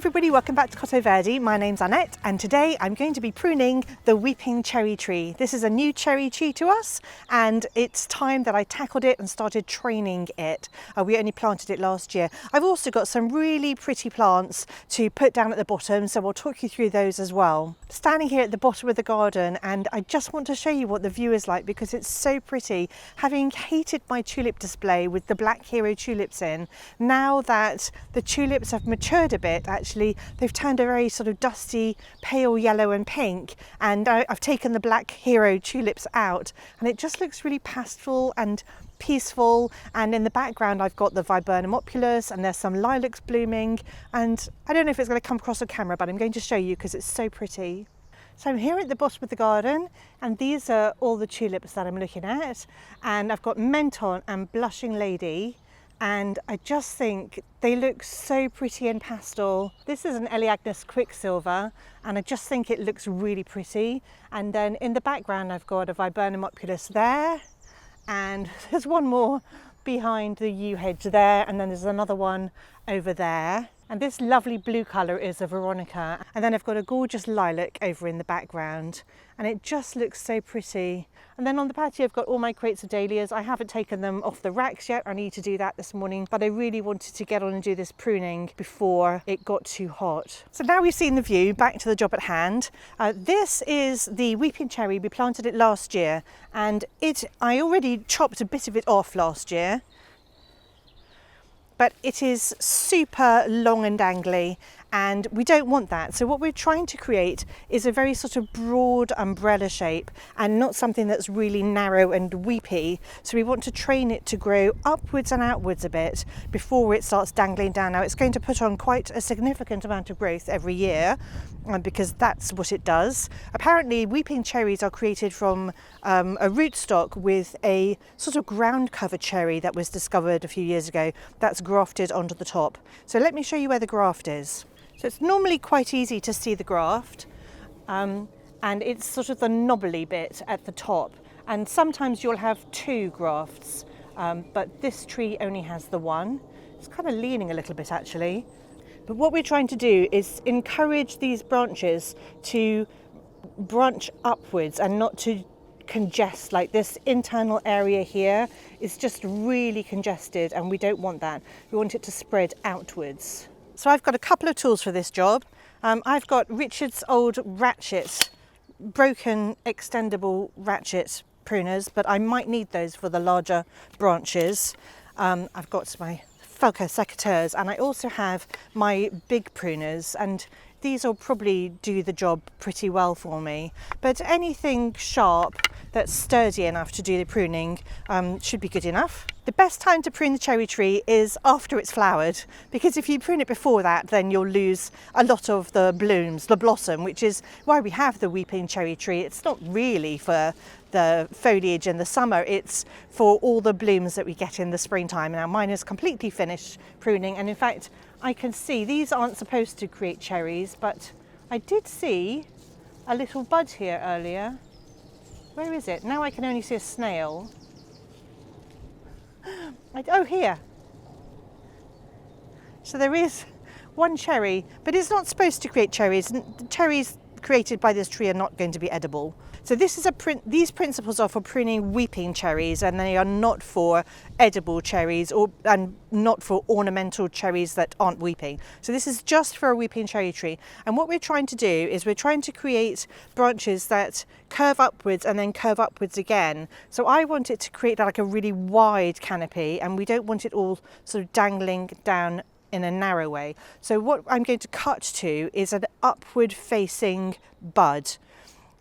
everybody, welcome back to Cottoverdi. My name's Annette and today I'm going to be pruning the weeping cherry tree. This is a new cherry tree to us and it's time that I tackled it and started training it. We only planted it last year. I've also got some really pretty plants to put down at the bottom, so I'll talk you through those as well. Standing here at the bottom of the garden and I just want to show you what the view is like because it's so pretty. Having hated my tulip display with the black hero tulips in, now that the tulips have matured a bit, actually they've turned a very sort of dusty pale yellow and pink, and I've taken the black hero tulips out and it just looks really pastoral and peaceful. And in the background I've got the viburnum opulus and there's some lilacs blooming, and I don't know if it's going to come across on camera, but I'm going to show you because it's so pretty. So I'm here at the bottom of the garden and these are all the tulips that I'm looking at, and I've got Menton and Blushing Lady, and I just think they look so pretty and pastel. This is an Eleagnus Quicksilver and I just think it looks really pretty. And then in the background I've got a Viburnum opulus there, and there's one more behind the yew hedge there, and then there's another one over there. And this lovely blue colour is a Veronica. And then I've got a gorgeous lilac over in the background and it just looks so pretty. And then on the patio I've got all my crates of dahlias. I haven't taken them off the racks yet. I need to do that this morning, but I really wanted to get on and do this pruning before it got too hot. So now we've seen the view, back to the job at hand. This is the weeping cherry. We planted it last year and I already chopped a bit of it off last year, but it is super long and dangly and we don't want that. So what we're trying to create is a very sort of broad umbrella shape and not something that's really narrow and weepy. So we want to train it to grow upwards and outwards a bit before it starts dangling down. Now it's going to put on quite a significant amount of growth every year because that's what it does. Apparently weeping cherries are created from a rootstock with a sort of ground cover cherry that was discovered a few years ago that's grafted onto the top. So let me show you where the graft is. So it's normally quite easy to see the graft, and it's sort of the knobbly bit at the top, and sometimes you'll have two grafts, but this tree only has the one. It's kind of leaning a little bit actually, but what we're trying to do is encourage these branches to branch upwards and not to congest. Like this internal area here is just really congested and we don't want that. We want it to spread outwards. So I've got a couple of tools for this job. I've got Richard's old ratchet, broken extendable ratchet pruners, but I might need those for the larger branches. I've got my Falco secateurs and I also have my big pruners, and these will probably do the job pretty well for me. But anything sharp that's sturdy enough to do the pruning should be good enough. The best time to prune the cherry tree is after it's flowered, because if you prune it before that, then you'll lose a lot of the blooms, the blossom, which is why we have the weeping cherry tree. It's not really for the foliage in the summer, it's for all the blooms that we get in the springtime. Now mine is completely finished pruning, and in fact I can see these aren't supposed to create cherries, but I did see a little bud here earlier. Where is it? Now I can only see a snail. Oh, here. So there is one cherry, but it's not supposed to create cherries. The cherries created by this tree are not going to be edible. So this is these principles are for pruning weeping cherries, and they are not for edible cherries and not for ornamental cherries that aren't weeping. So this is just for a weeping cherry tree. And what we're trying to do is we're trying to create branches that curve upwards and then curve upwards again. So I want it to create like a really wide canopy, and we don't want it all sort of dangling down in a narrow way. So what I'm going to cut to is an upward facing bud,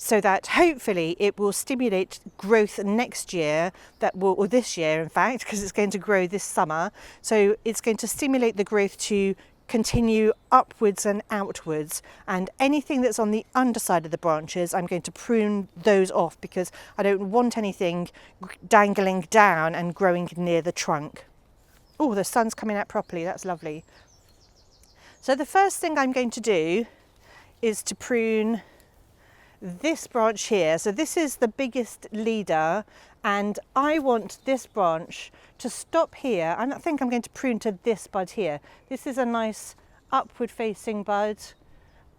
so that hopefully it will stimulate growth next year, or this year in fact, because it's going to grow this summer. So it's going to stimulate the growth to continue upwards and outwards, and anything that's on the underside of the branches I'm going to prune those off because I don't want anything dangling down and growing near the trunk. Oh, the sun's coming out properly, that's lovely. So the first thing I'm going to do is to prune this branch here. So this is the biggest leader and I want this branch to stop here. I think I'm going to prune to this bud here. This is a nice upward facing bud.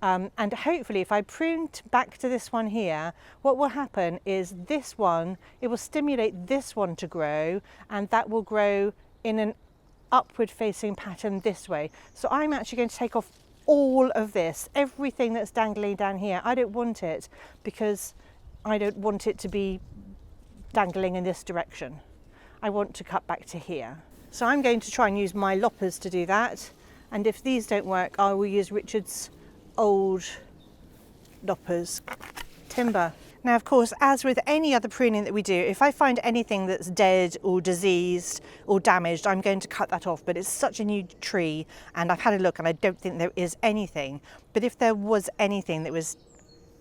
And hopefully if I prune back to this one here, what will happen is this one, it will stimulate this one to grow, and that will grow in an upward facing pattern this way. So I'm actually going to take off all of this, everything that's dangling down here. I don't want it because I don't want it to be dangling in this direction. I want to cut back to here. So I'm going to try and use my loppers to do that. And if these don't work, I will use Richard's old loppers, timber. Now, of course, as with any other pruning that we do, if I find anything that's dead or diseased or damaged, I'm going to cut that off. But it's such a new tree, and I've had a look and I don't think there is anything. But if there was anything that was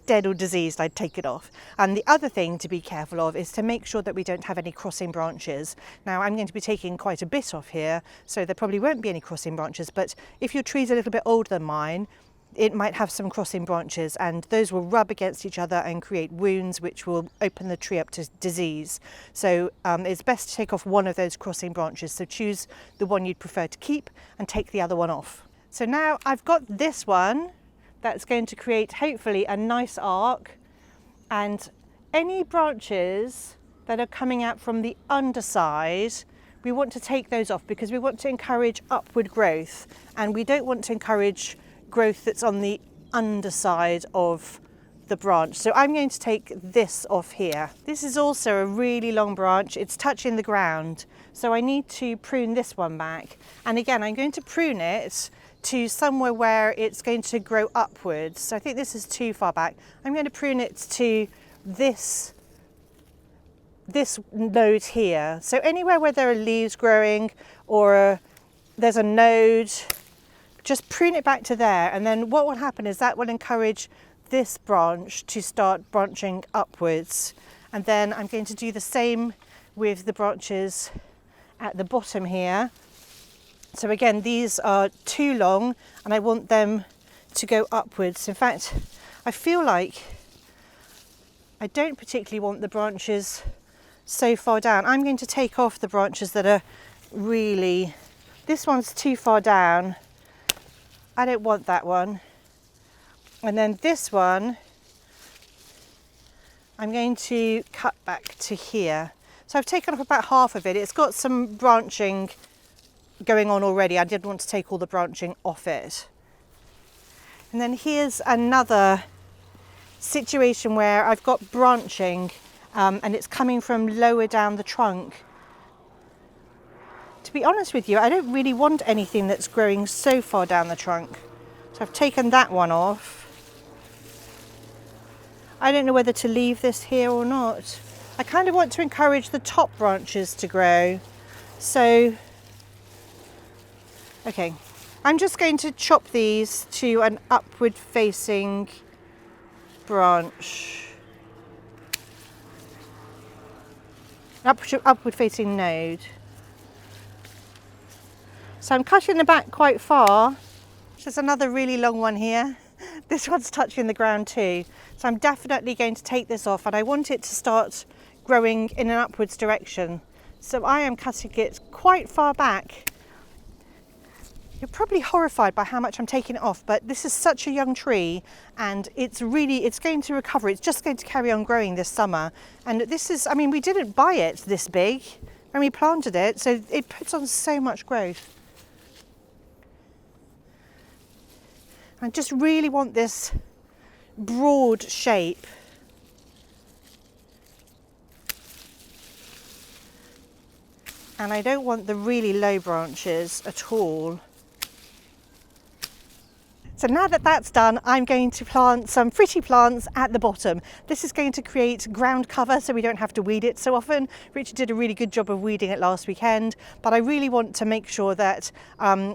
dead or diseased, I'd take it off. And the other thing to be careful of is to make sure that we don't have any crossing branches. Now, I'm going to be taking quite a bit off here, so there probably won't be any crossing branches. But if your tree's a little bit older than mine, it might have some crossing branches, and those will rub against each other and create wounds which will open the tree up to disease. So it's best to take off one of those crossing branches. So choose the one you'd prefer to keep and take the other one off. So now I've got this one that's going to create hopefully a nice arc, and any branches that are coming out from the underside, we want to take those off because we want to encourage upward growth, and we don't want to encourage growth that's on the underside of the branch. So I'm going to take this off here. This is also a really long branch. It's touching the ground. So I need to prune this one back. And again, I'm going to prune it to somewhere where it's going to grow upwards. So I think this is too far back. I'm going to prune it to this node here. So anywhere where there are leaves growing or there's a node, just prune it back to there, and then what will happen is that will encourage this branch to start branching upwards. And then I'm going to do the same with the branches at the bottom here. So again, these are too long and I want them to go upwards. In fact, I feel like I don't particularly want the branches so far down. I'm going to take off the branches that are really, this one's too far down. I don't want that one. And then this one, I'm going to cut back to here. So I've taken off about half of it. It's got some branching going on already. I didn't want to take all the branching off it. And then here's another situation where I've got branching and it's coming from lower down the trunk. To be honest with you, I don't really want anything that's growing so far down the trunk. So I've taken that one off. I don't know whether to leave this here or not. I kind of want to encourage the top branches to grow. So, okay, I'm just going to chop these to an upward facing branch. Upward facing node. So I'm cutting the back quite far. There's another really long one here. This one's touching the ground too. So I'm definitely going to take this off, and I want it to start growing in an upwards direction. So I am cutting it quite far back. You're probably horrified by how much I'm taking it off, but this is such a young tree and it's going to recover. It's just going to carry on growing this summer. And this is, I mean, we didn't buy it this big when we planted it, so it puts on so much growth. I just really want this broad shape. And I don't want the really low branches at all. So now that that's done, I'm going to plant some pretty plants at the bottom. This is going to create ground cover so we don't have to weed it so often. Richard did a really good job of weeding it last weekend, but I really want to make sure that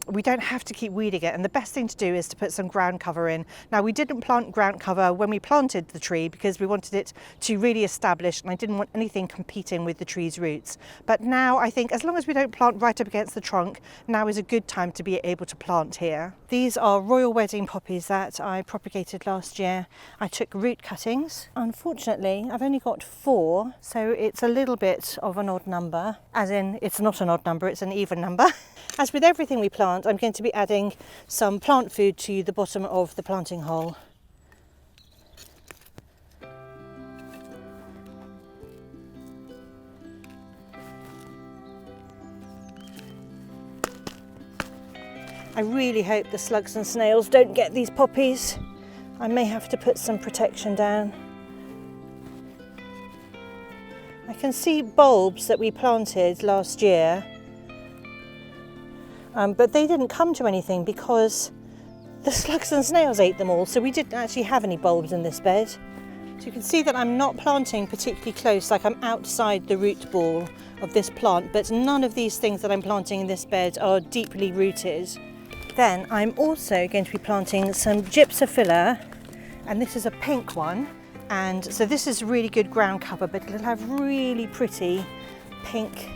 we don't have to keep weeding it. And the best thing to do is to put some ground cover in. Now, we didn't plant ground cover when we planted the tree because we wanted it to really establish, and I didn't want anything competing with the tree's roots. But now I think as long as we don't plant right up against the trunk, now is a good time to be able to plant here. These are Royal Wedding poppies that I propagated last year. I took root cuttings. Unfortunately, I've only got 4, so it's a little bit of an odd number, as in it's not an odd number, it's an even number. As with everything we plant, I'm going to be adding some plant food to the bottom of the planting hole. I really hope the slugs and snails don't get these poppies. I may have to put some protection down. I can see bulbs that we planted last year, but they didn't come to anything because the slugs and snails ate them all, so we didn't actually have any bulbs in this bed. So you can see that I'm not planting particularly close, like I'm outside the root ball of this plant, but none of these things that I'm planting in this bed are deeply rooted. Then I'm also going to be planting some gypsophila, and this is a pink one, and so this is really good ground cover, but it'll have really pretty pink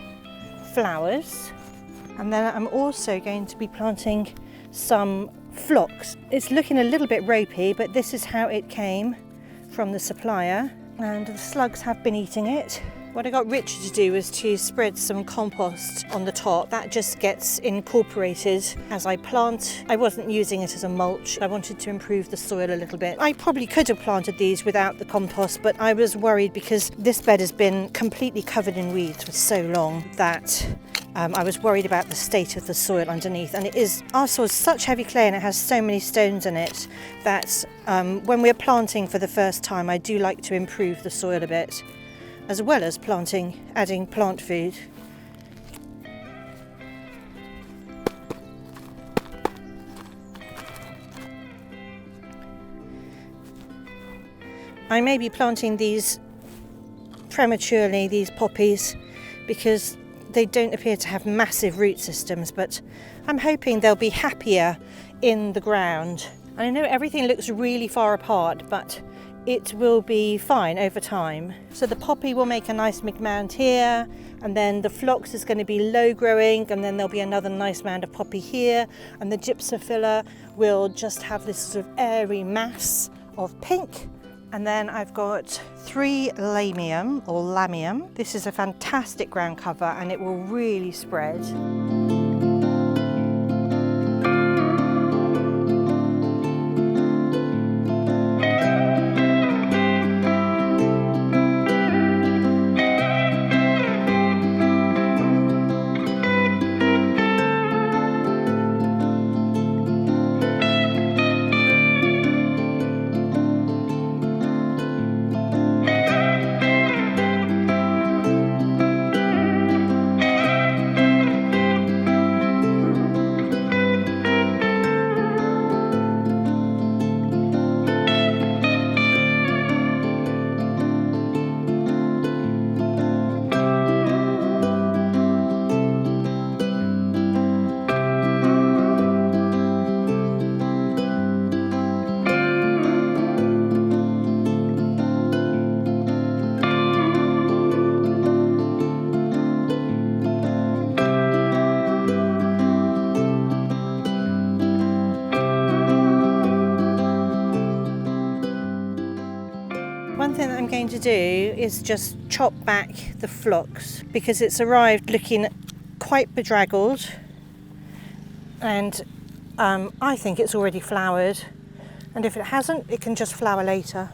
flowers. And then I'm also going to be planting some phlox. It's looking a little bit ropey, but this is how it came from the supplier, and the slugs have been eating it. What I got Richard to do was to spread some compost on the top. That just gets incorporated as I plant. I wasn't using it as a mulch. I wanted to improve the soil a little bit. I probably could have planted these without the compost, but I was worried because this bed has been completely covered in weeds for so long that I was worried about the state of the soil underneath, and our soil is such heavy clay and it has so many stones in it that when we're planting for the first time, I do like to improve the soil a bit, as well as adding plant food. I may be planting these prematurely, these poppies, because they don't appear to have massive root systems, but I'm hoping they'll be happier in the ground. And I know everything looks really far apart, but it will be fine over time. So the poppy will make a nice big mound here, and then the phlox is going to be low growing, and then there'll be another nice mound of poppy here, and the gypsophila will just have this sort of airy mass of pink. And then I've got 3 lamium or lamium. This is a fantastic ground cover and it will really spread. One thing that I'm going to do is just chop back the phlox because it's arrived looking quite bedraggled, and I think it's already flowered, and if it hasn't, it can just flower later.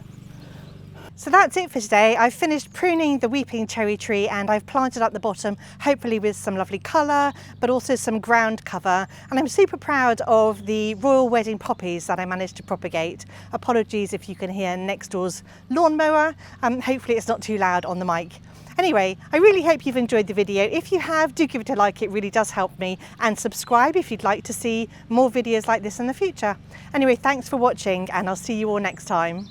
So that's it for today. I've finished pruning the weeping cherry tree and I've planted up the bottom, hopefully with some lovely colour, but also some ground cover. And I'm super proud of the royal wedding poppies that I managed to propagate. Apologies if you can hear next door's lawnmower. Hopefully it's not too loud on the mic. Anyway, I really hope you've enjoyed the video. If you have, do give it a like, it really does help me. And subscribe if you'd like to see more videos like this in the future. Anyway, thanks for watching and I'll see you all next time.